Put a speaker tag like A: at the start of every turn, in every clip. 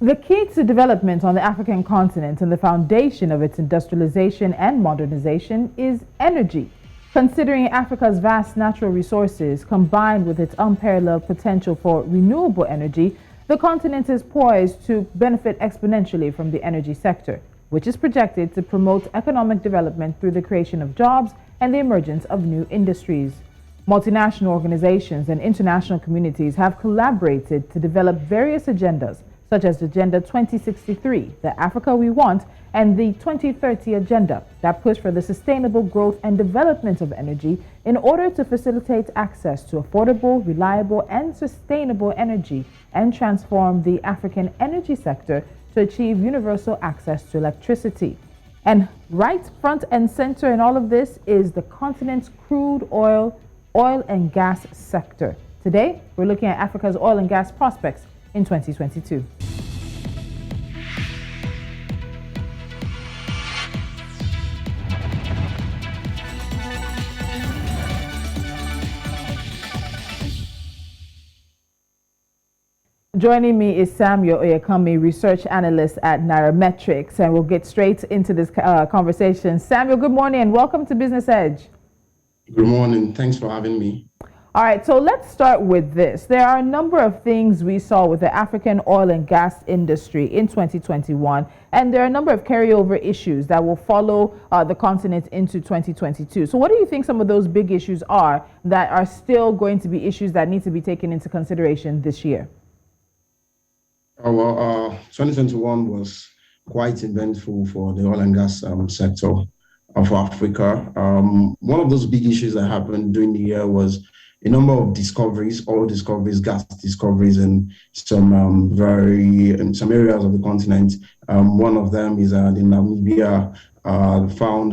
A: The key to development on the African continent and the foundation of its industrialization and modernization is energy. Considering Africa's vast natural resources combined with its unparalleled potential for renewable energy, the continent is poised to benefit exponentially from the energy sector, which is projected to promote economic development through the creation of jobs and the emergence of new industries. Multinational organizations and international communities have collaborated to develop various agendas, such as Agenda 2063, the Africa we want, and the 2030 Agenda that push for the sustainable growth and development of energy in order to facilitate access to affordable, reliable, and sustainable energy and transform the African energy sector to achieve universal access to electricity. And right front and center in all of this is the continent's crude oil and gas sector. Today, we're looking at Africa's oil and gas prospects in 2022. Joining me is Samuel Oyekanmi, research analyst at Nairametrics, and we'll get straight into this conversation. Samuel, good morning and welcome to Business Edge.
B: Good morning. Thanks for having me.
A: All right, so let's start with this. There are a number of things we saw with the African oil and gas industry in 2021, and there are a number of carryover issues that will follow the continent into 2022. So what do you think some of those big issues are that are still going to be issues that need to be taken into consideration this year?
B: 2021 was quite eventful for the oil and gas sector of Africa. One of those big issues that happened during the year was a number of discoveries, oil discoveries, gas discoveries in some areas of the continent. One of them is the Namibia found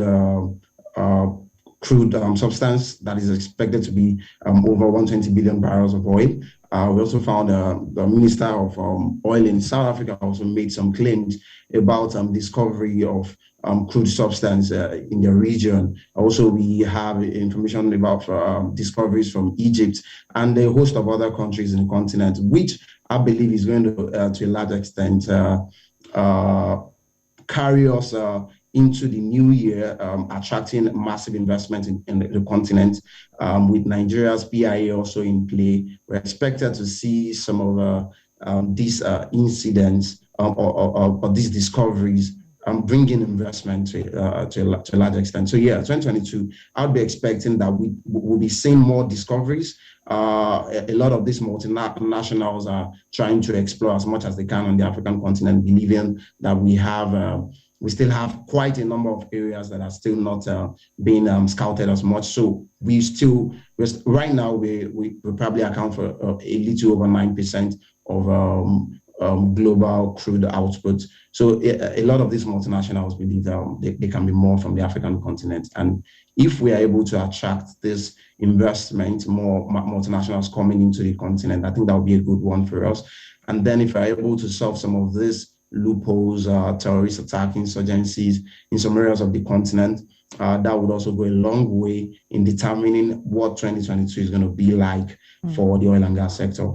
B: crude substance that is expected to be over 120 billion barrels of oil. We also found the Minister of Oil in South Africa also made some claims about discovery of crude substance in the region. Also, we have information about discoveries from Egypt and a host of other countries in the continent, which I believe is going to a large extent, carry us into the new year, attracting massive investment in the continent. With Nigeria's PIA also in play, we're expected to see some of these incidents or these discoveries bringing investment to a large extent. So yeah, 2022, I'd be expecting that we'll be seeing more discoveries. A lot of these multinationals are trying to explore as much as they can on the African continent, believing that we still have quite a number of areas that are still not being scouted as much. So right now we probably account for a little over 9% of global crude output. So a lot of these multinationals believe they can be more from the African continent. And if we are able to attract this investment, more multinationals coming into the continent, I think that would be a good one for us. And then if we're able to solve some of this loopholes, terrorist attack, insurgencies in some areas of the continent, that would also go a long way in determining what 2022 is going to be like for the oil and gas sector.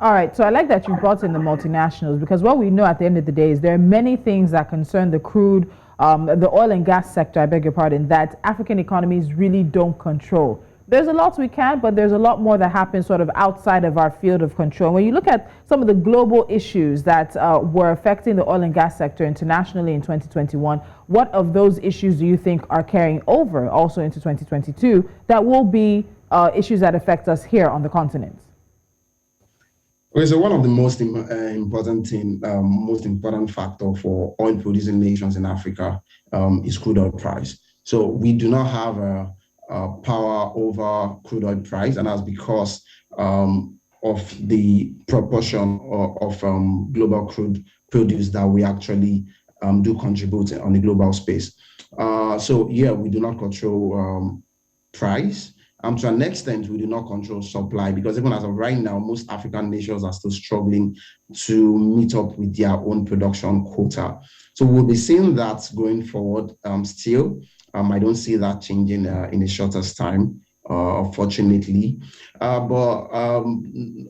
A: All right, so I like that you brought in the multinationals, because what we know at the end of the day is there are many things that concern the crude, the oil and gas sector, I beg your pardon, that African economies really don't control. There's a lot we can, but there's a lot more that happens sort of outside of our field of control. When you look at some of the global issues that were affecting the oil and gas sector internationally in 2021, what of those issues do you think are carrying over also into 2022 that will be issues that affect us here on the continent?
B: Okay, so one of the most important factor for oil-producing nations in Africa is crude oil price. So we do not have power over crude oil price, and that's because of the proportion of global crude produce that we actually do contribute on the global space. So yeah, we do not control price. To an extent, we do not control supply, because even as of right now, most African nations are still struggling to meet up with their own production quota. So we'll be seeing that going forward still. I don't see that changing in the shortest time, fortunately. But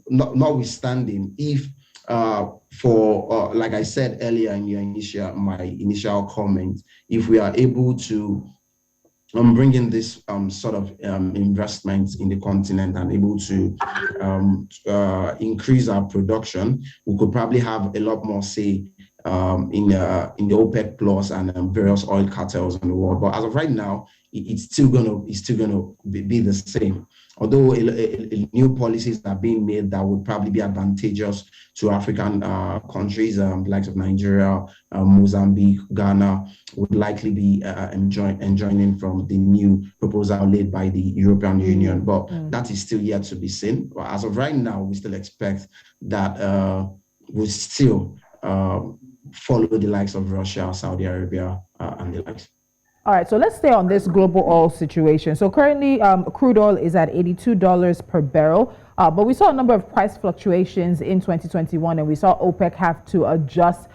B: notwithstanding, if like I said earlier in my initial comment, if we are able to bringing this sort of investment in the continent and able to increase our production, we could probably have a lot more say in the OPEC plus and various oil cartels in the world. But as of right now, it's still gonna be the same. Although new policies are being made that would probably be advantageous to African countries, the likes of Nigeria, Mozambique, Ghana, would likely be enjoying from the new proposal laid by the European Union. But that is still yet to be seen. But as of right now, we still expect that we still follow the likes of Russia, Saudi Arabia, and the likes.
A: All right, so let's stay on this global oil situation. So currently, crude oil is at $82 per barrel, but we saw a number of price fluctuations in 2021, and we saw OPEC have to adjust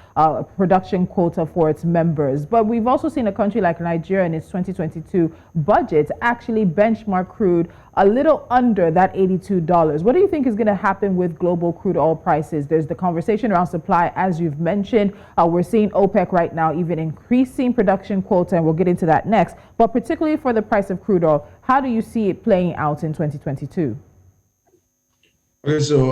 A: production quota for its members. But we've also seen a country like Nigeria in its 2022 budget actually benchmark crude a little under that $82. What do you think is going to happen with global crude oil prices? There's the conversation around supply, as you've mentioned. We're seeing OPEC right now even increasing production quota, and we'll get into that next. But particularly for the price of crude oil, how do you see it playing out in 2022?
B: Okay, so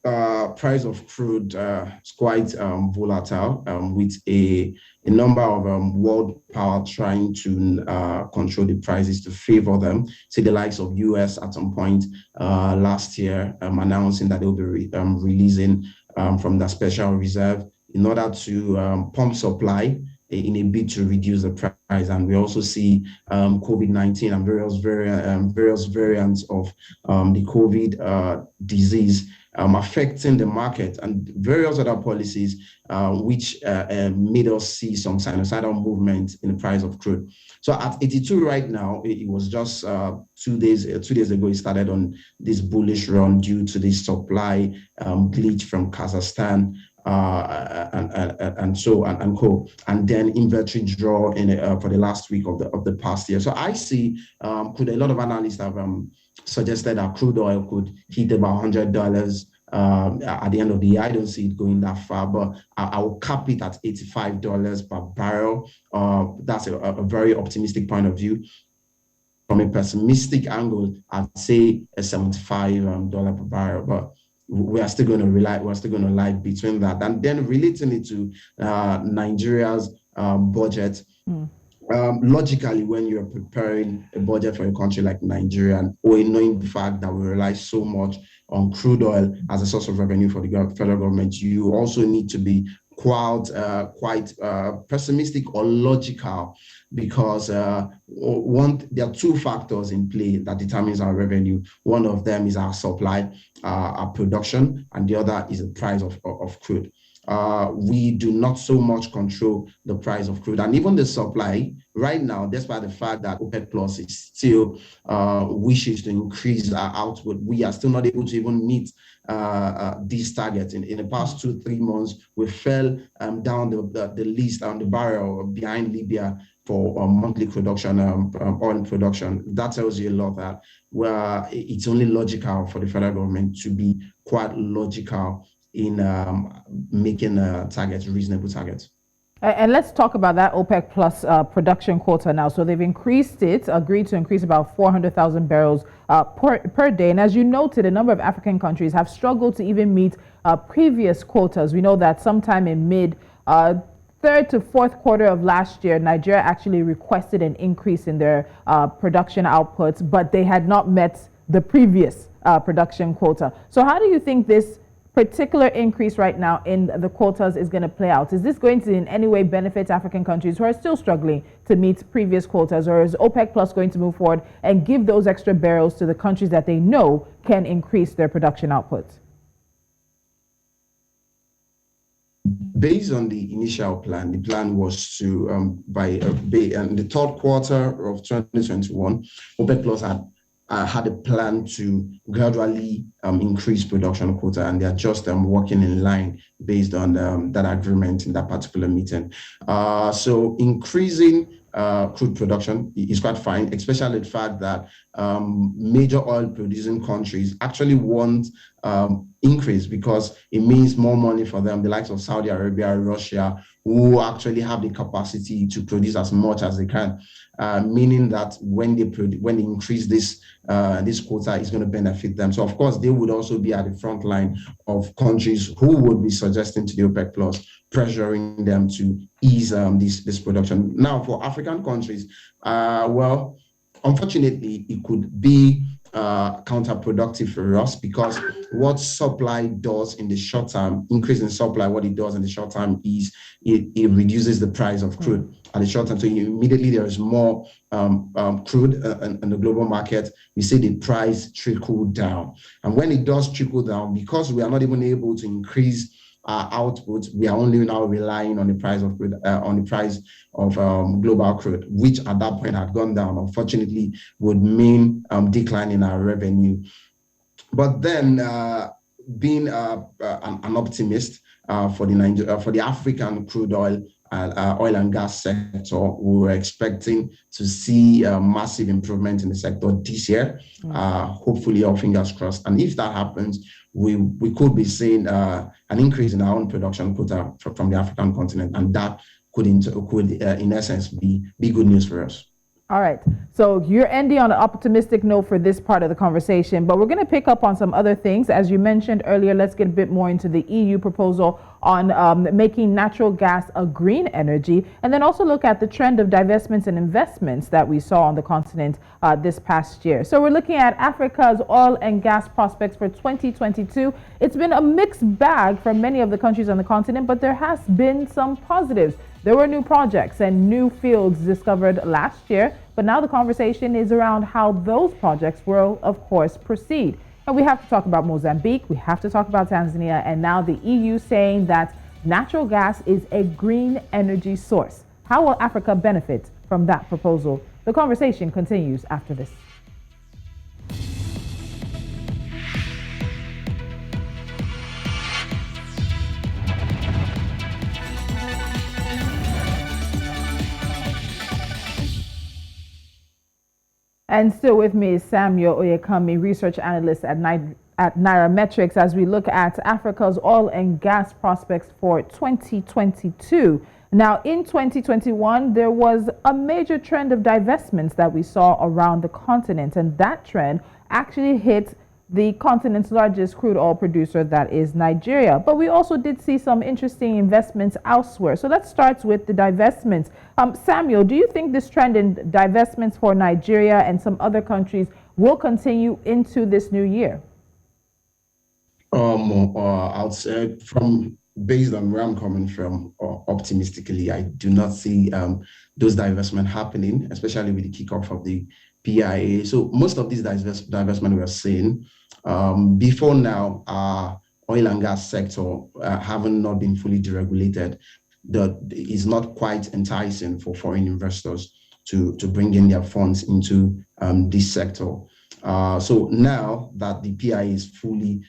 B: the price of crude is quite volatile, with a number of world power trying to control the prices to favor them. See the likes of US at some point last year announcing that they'll be releasing from the special reserve in order to pump supply in a bid to reduce the price. And we also see COVID-19 and various variants of the COVID disease affecting the market, and various other policies which made us see some sinusoidal movement in the price of crude. So at 82 right now, it was just 2 days ago, it started on this bullish run due to the supply glitch from Kazakhstan, and co, and then inventory draw in for the last week of the past year. So I see a lot of analysts have suggested that crude oil could hit about $100 at the end of the year. I don't see it going that far, but I will cap it at $85 per barrel. That's a very optimistic point of view. From a pessimistic angle, I'd say a $75 per barrel, but we are still going to lie between that. And then relating it to Nigeria's budget, logically, when you're preparing a budget for a country like Nigeria, and knowing the fact that we rely so much on crude oil as a source of revenue for the federal government, you also need to be quite pessimistic or logical, because there are two factors in play that determines our revenue. One of them is our supply, our production, and the other is the price of crude. We do not so much control the price of crude, and even the supply right now, despite the fact that OPEC Plus is still wishes to increase our output, we are still not able to even meet these targets. In the past 2-3 months, we fell down the list on the barrel behind Libya for monthly production, oil production. That tells you a lot that it's only logical for the federal government to be quite logical in making targets, reasonable targets.
A: And let's talk about that OPEC plus production quota now. So they've agreed to increase about 400,000 barrels per day. And as you noted, a number of African countries have struggled to even meet previous quotas. We know that sometime in third to fourth quarter of last year, Nigeria actually requested an increase in their production outputs, but they had not met the previous production quota. So how do you think this particular increase right now in the quotas is going to play out? Is this going to in any way benefit African countries who are still struggling to meet previous quotas, or is OPEC Plus going to move forward and give those extra barrels to the countries that they know can increase their production outputs?
B: Based on the initial plan, the plan was to, by the third quarter of 2021, OPEC Plus had a plan to gradually increase production quota, and they're just working in line based on that agreement in that particular meeting. So increasing crude production is quite fine, especially the fact that major oil producing countries actually want increase, because it means more money for them, the likes of Saudi Arabia, Russia, who actually have the capacity to produce as much as they can, meaning that when they increase this quota, it's going to benefit them. So of course, they would also be at the front line of countries who would be suggesting to the OPEC Plus, pressuring them to ease this production. Now, for African countries, well, unfortunately, it could be counterproductive for us, because what supply does in the short term, increase in supply, what it does in the short term is it reduces the price of crude at the short term. So immediately there is more crude in the global market, we see the price trickle down. And when it does trickle down, because we are not even able to increase our output, we are only now relying on the price of crude, global crude, which at that point had gone down. Unfortunately, would mean decline in our revenue. But then, being an optimist for the African crude oil and gas sector, we were expecting to see a massive improvement in the sector this year. Hopefully, all fingers crossed. And if that happens, we could be seeing an increase in our own production quota from the African continent, and that could in essence be good news for us.
A: All right. So you're ending on an optimistic note for this part of the conversation, but we're going to pick up on some other things. As you mentioned earlier, let's get a bit more into the EU proposal on making natural gas a green energy, and then also look at the trend of divestments and investments that we saw on the continent this past year. So we're looking at Africa's oil and gas prospects for 2022. It's been a mixed bag for many of the countries on the continent, but there has been some positives. There were new projects and new fields discovered last year, but now the conversation is around how those projects will, of course, proceed. And we have to talk about Mozambique, we have to talk about Tanzania, and now the EU saying that natural gas is a green energy source. How will Africa benefit from that proposal? The conversation continues after this. And still with me is Samuel Oyekanmi, research analyst at Nairametrics, as we look at Africa's oil and gas prospects for 2022. Now, in 2021, there was a major trend of divestments that we saw around the continent, and that trend actually hit the continent's largest crude oil producer, that is Nigeria. But we also did see some interesting investments elsewhere. So let's start with the divestments. Samuel, do you think this trend in divestments for Nigeria and some other countries will continue into this new year?
B: I'd say, based on where I'm coming from, optimistically, I do not see those divestments happening, especially with the kickoff of the PIA. So most of these divestment we're seeing before now, our oil and gas sector having not been fully deregulated, that is not quite enticing for foreign investors to bring in their funds into this sector. So now that the PIA is fully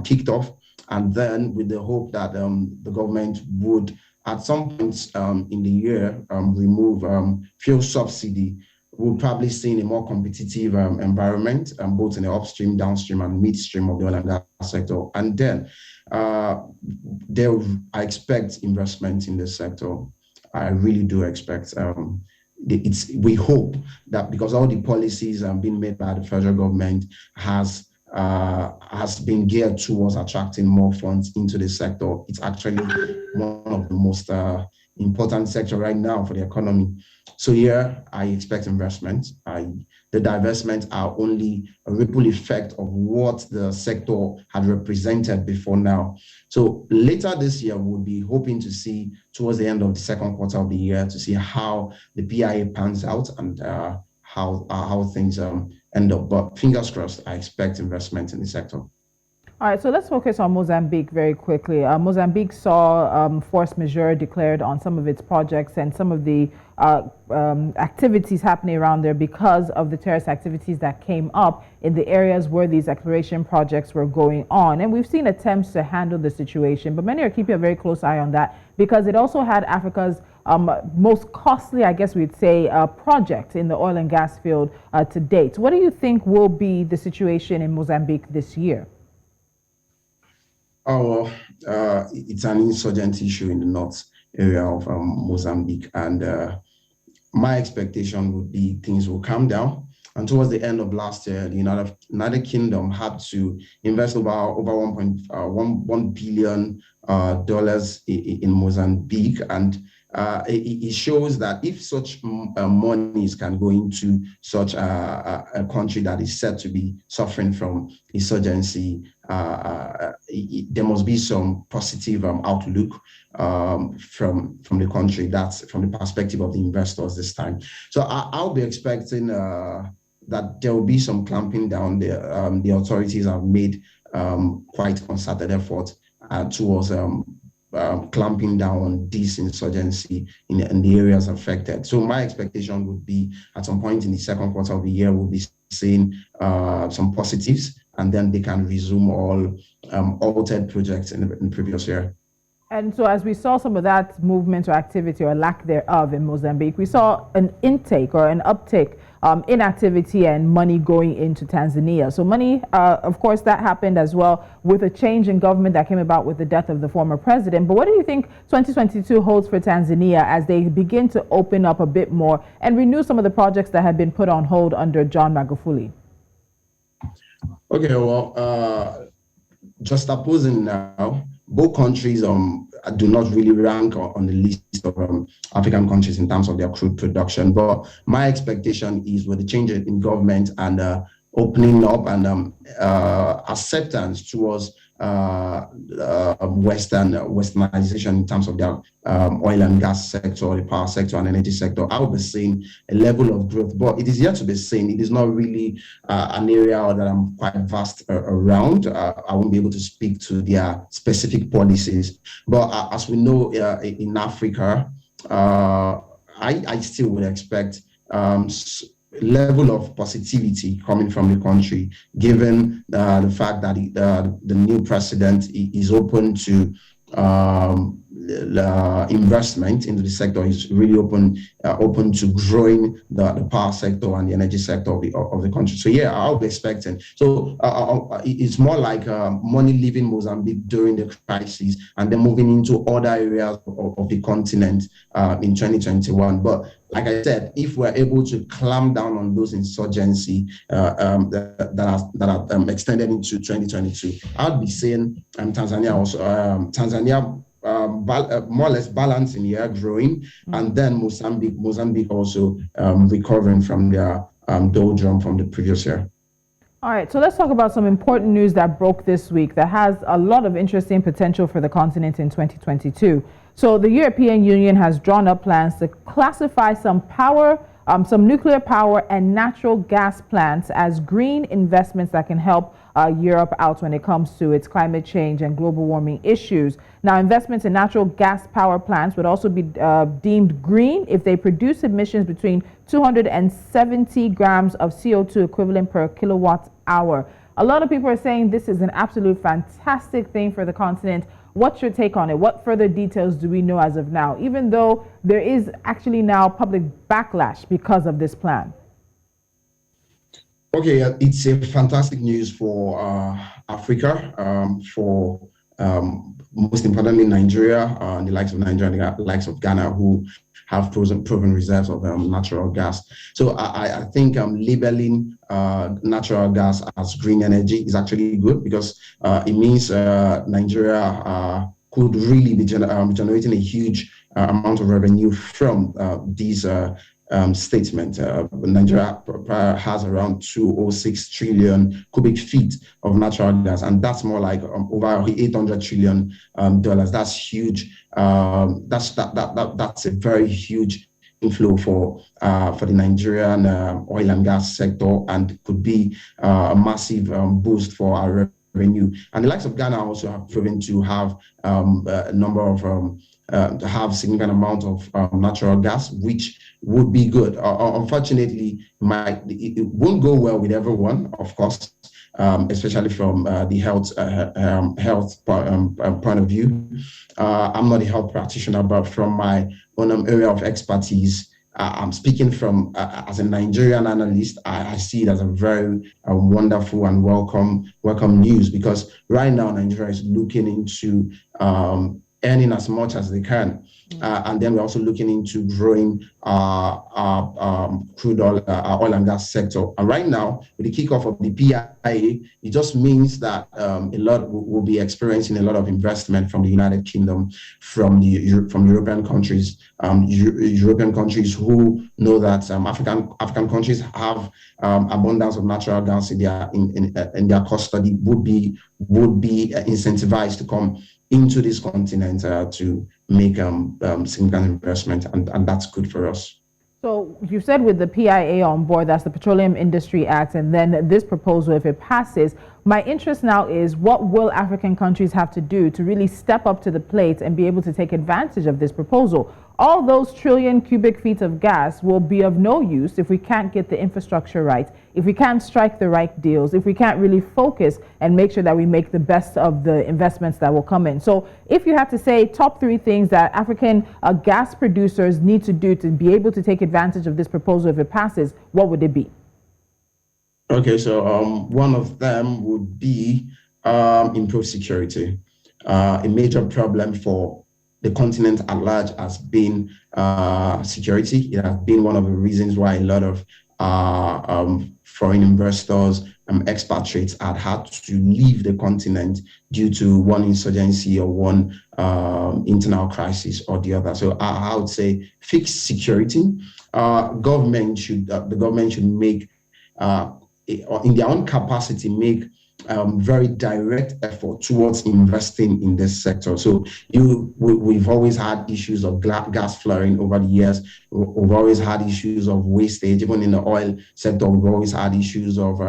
B: kicked off, and then with the hope that the government would at some point in the year remove fuel subsidy, we'll probably see a more competitive environment, both in the upstream, downstream, and midstream of the oil and gas sector. And then I expect investment in this sector. I really do expect. We hope that because all the policies being made by the federal government has been geared towards attracting more funds into the sector. It's actually one of the most important sector right now for the economy. So here, I expect investment. The divestments are only a ripple effect of what the sector had represented before now. So later this year, we'll be hoping to see towards the end of the second quarter of the year to see how the PIA pans out and how things end up. But fingers crossed, I expect investment in the sector.
A: All right, so let's focus on Mozambique very quickly. Mozambique saw force majeure declared on some of its projects and some of the activities happening around there because of the terrorist activities that came up in the areas where these exploration projects were going on. And we've seen attempts to handle the situation, but many are keeping a very close eye on that because it also had Africa's most costly, I guess we'd say, project in the oil and gas field to date. What do you think will be the situation in Mozambique this year?
B: Oh, it's an insurgent issue in the north area of Mozambique, and my expectation would be things will calm down. And towards the end of last year, the United Kingdom had to invest over 1 billion dollars in Mozambique, and it shows that if such monies can go into such a country that is said to be suffering from insurgency, there must be some positive outlook from the country. That's from the perspective of the investors this time. So I'll be expecting that there will be some clamping down. The authorities have made quite concerted effort towards clamping down on this insurgency in the areas affected. So my expectation would be at some point in the second quarter of the year, we'll be seeing some positives, and then they can resume all altered projects in the previous year.
A: And so as we saw some of that movement or activity or lack thereof in Mozambique, we saw an intake or an uptick in activity and money going into Tanzania. So money, of course, that happened as well with a change in government that came about with the death of the former president. But what do you think 2022 holds for Tanzania as they begin to open up a bit more and renew some of the projects that had been put on hold under John Magufuli?
B: Okay, well, just opposing now, both countries do not really rank on the list of African countries in terms of their crude production. But my expectation is with the change in government and opening up and acceptance towards westernization in terms of their oil and gas sector, the power sector and energy sector, I will be seeing a level of growth, but it is yet to be seen. It is not really an area that I'm quite vast around. I won't be able to speak to their specific policies, but as we know in Africa, I still would expect level of positivity coming from the country, given the fact that the new president is open to investment into the sector, is really open to growing the power sector and the energy sector of the country. So yeah, I'll be expecting. So it's more like money leaving Mozambique during the crisis and then moving into other areas of the continent in 2021. But like I said, if we're able to clamp down on those insurgency that are extended into 2022, I'd be saying Tanzania also, more or less balanced in year, growing, and then Mozambique also recovering from their doldrum from the previous year.
A: All right, so let's talk about some important news that broke this week that has a lot of interesting potential for the continent in 2022. So the European Union has drawn up plans to classify some nuclear power and natural gas plants as green investments that can help Europe out when it comes to its climate change and global warming issues. Now, investments in natural gas power plants would also be deemed green if they produce emissions between 270 grams of CO2 equivalent per kilowatt hour. A lot of people are saying this is an absolute fantastic thing for the continent. What's your take on it? What further details do we know as of now, even though there is actually now public backlash because of this plan?
B: Okay, it's a fantastic news for Africa, for most importantly Nigeria, the likes of Nigeria and the likes of Ghana, who have proven reserves of natural gas. So I think labeling natural gas as green energy is actually good, because it means Nigeria could really be generating a huge amount of revenue from these statement. Nigeria has around 206 trillion cubic feet of natural gas, and that's more like over 800 trillion dollars. That's huge. That's a very huge inflow for the Nigerian oil and gas sector, and could be a massive boost for our revenue. And the likes of Ghana also have proven to have a number of to have significant amount of natural gas, which would be good. Unfortunately, it won't go well with everyone, of course, especially from the health point of view. I'm not a health practitioner, but from my own area of expertise, I'm speaking from as a Nigerian analyst. I see it as a very wonderful and welcome news, because right now Nigeria is looking into earning as much as they can. And then we're also looking into growing crude oil and gas sector. And right now, with the kickoff of the PIA, it just means that a lot will be experiencing a lot of investment from the United Kingdom, from European countries. European countries who know that African countries have abundance of natural gas in their custody would be incentivized to come into this continent to make significant investment, and that's good for us.
A: So you said with the PIA on board, that's the Petroleum Industry Act, and then this proposal, if it passes, my interest now is what will African countries have to do to really step up to the plate and be able to take advantage of this proposal? All those trillion cubic feet of gas will be of no use if we can't get the infrastructure right, if we can't strike the right deals, if we can't really focus and make sure that we make the best of the investments that will come in. So if you had to say top 3 things that African gas producers need to do to be able to take advantage of this proposal if it passes, what would it be?
B: Okay, so one of them would be improved security. A major problem for the continent at large has been security. It has been one of the reasons why a lot of foreign investors, expatriates had to leave the continent due to one insurgency or one internal crisis or the other. So I would say fix security. The government should make, in their own capacity, make very direct effort towards investing in this sector. So we've always had issues of gas flaring over the years. We've always had issues of wastage. Even in the oil sector, we've always had issues of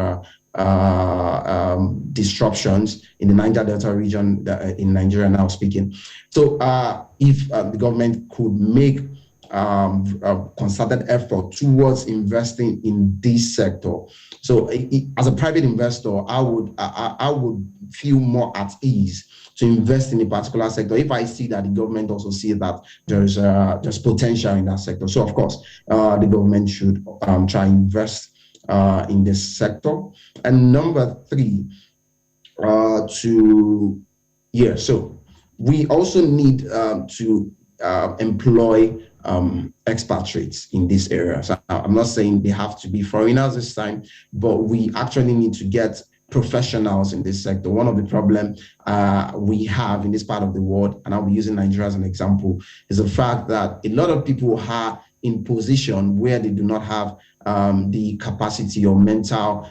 B: disruptions in the Niger Delta region in Nigeria now speaking. So if the government could make a concerted effort towards investing in this sector. So as a private investor, I would feel more at ease to invest in a particular sector if I see that the government also sees that there's potential in that sector. So of course, the government should try and invest in this sector. And number 3, so we also need to employ expatriates in this area. So I'm not saying they have to be foreigners this time, but we actually need to get professionals in this sector. One of the problems we have in this part of the world, and I'll be using Nigeria as an example, is the fact that a lot of people are in position where they do not have the capacity or mental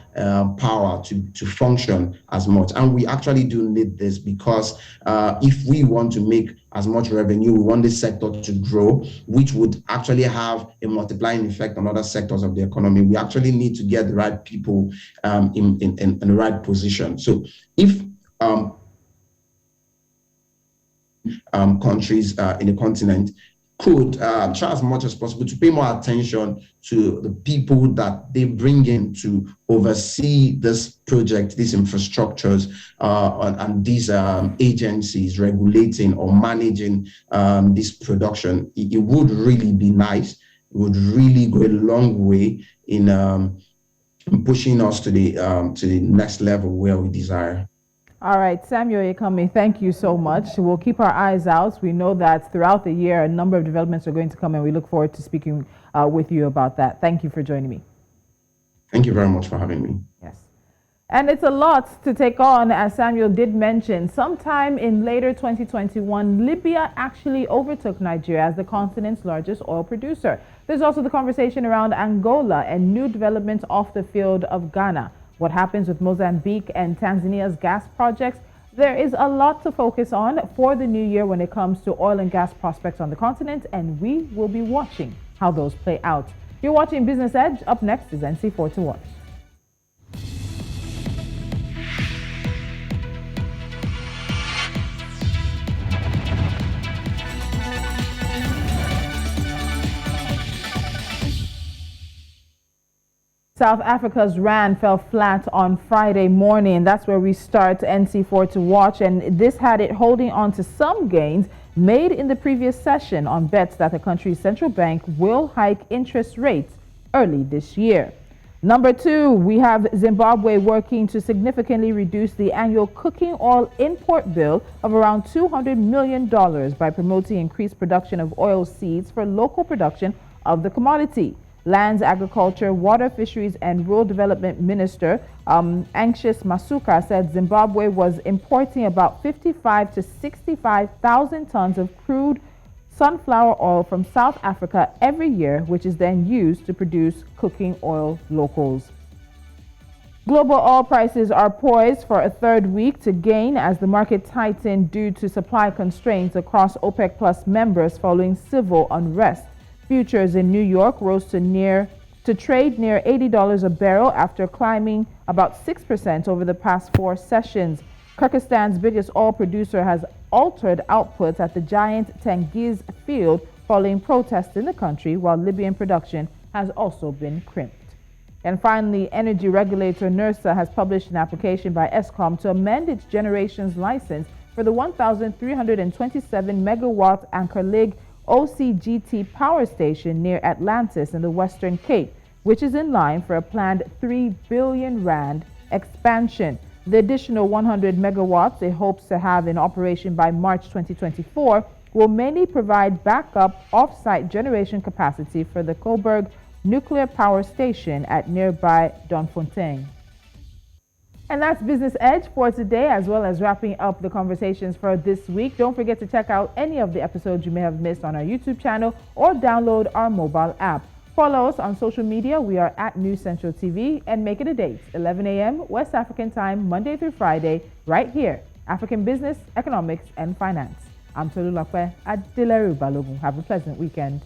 B: power to function as much. And we actually do need this, because if we want to make as much revenue, we want this sector to grow, which would actually have a multiplying effect on other sectors of the economy. We actually need to get the right people in the right position. So if countries in the continent could try as much as possible to pay more attention to the people that they bring in to oversee this project, these infrastructures, and these agencies regulating or managing this production, it would really be nice. It would really go a long way in pushing us to the next level where we desire.
A: All right, Samuel Oyekanmi, thank you so much. We'll keep our eyes out. We know that throughout the year, a number of developments are going to come, and we look forward to speaking with you about that. Thank you for joining me.
B: Thank you very much for having me.
A: Yes. And it's a lot to take on, as Samuel did mention. Sometime in later 2021, Libya actually overtook Nigeria as the continent's largest oil producer. There's also the conversation around Angola and new developments off the field of Ghana. What happens with Mozambique and Tanzania's gas projects? There is a lot to focus on for the new year when it comes to oil and gas prospects on the continent, and we will be watching how those play out. You're watching Business Edge. Up next is NC4 to watch. South Africa's rand fell flat on Friday morning. That's where we start NC4 to watch, and this had it holding on to some gains made in the previous session on bets that the country's central bank will hike interest rates early this year. Number 2, we have Zimbabwe working to significantly reduce the annual cooking oil import bill of around $200 million by promoting increased production of oil seeds for local production of the commodity. Lands, Agriculture, Water, Fisheries, and Rural Development Minister Anxious Masuka said Zimbabwe was importing about 55 to 65,000 tons of crude sunflower oil from South Africa every year, which is then used to produce cooking oil locals. Global oil prices are poised for a third week to gain as the market tightened due to supply constraints across OPEC Plus members following civil unrest. Futures in New York rose to trade near $80 a barrel after climbing about 6% over the past 4 sessions. Kyrgyzstan's biggest oil producer has altered outputs at the giant Tengiz field following protests in the country, while Libyan production has also been crimped. And finally, energy regulator NERSA has published an application by Eskom to amend its generations license for the 1,327 megawatt Anchor Lake OCGT power station near Atlantis in the Western Cape, which is in line for a planned 3 billion rand expansion. The additional 100 megawatts it hopes to have in operation by March 2024 will mainly provide backup off-site generation capacity for the Coburg nuclear power station at nearby Donfontein. And that's Business Edge for today, as well as wrapping up the conversations for this week. Don't forget to check out any of the episodes you may have missed on our YouTube channel or download our mobile app. Follow us on social media. We are at News Central TV, and make it a date, 11 a.m. West African time, Monday through Friday, right here, African Business, Economics, and Finance. I'm Tolulope, Adeleru-Balogun. Have a pleasant weekend.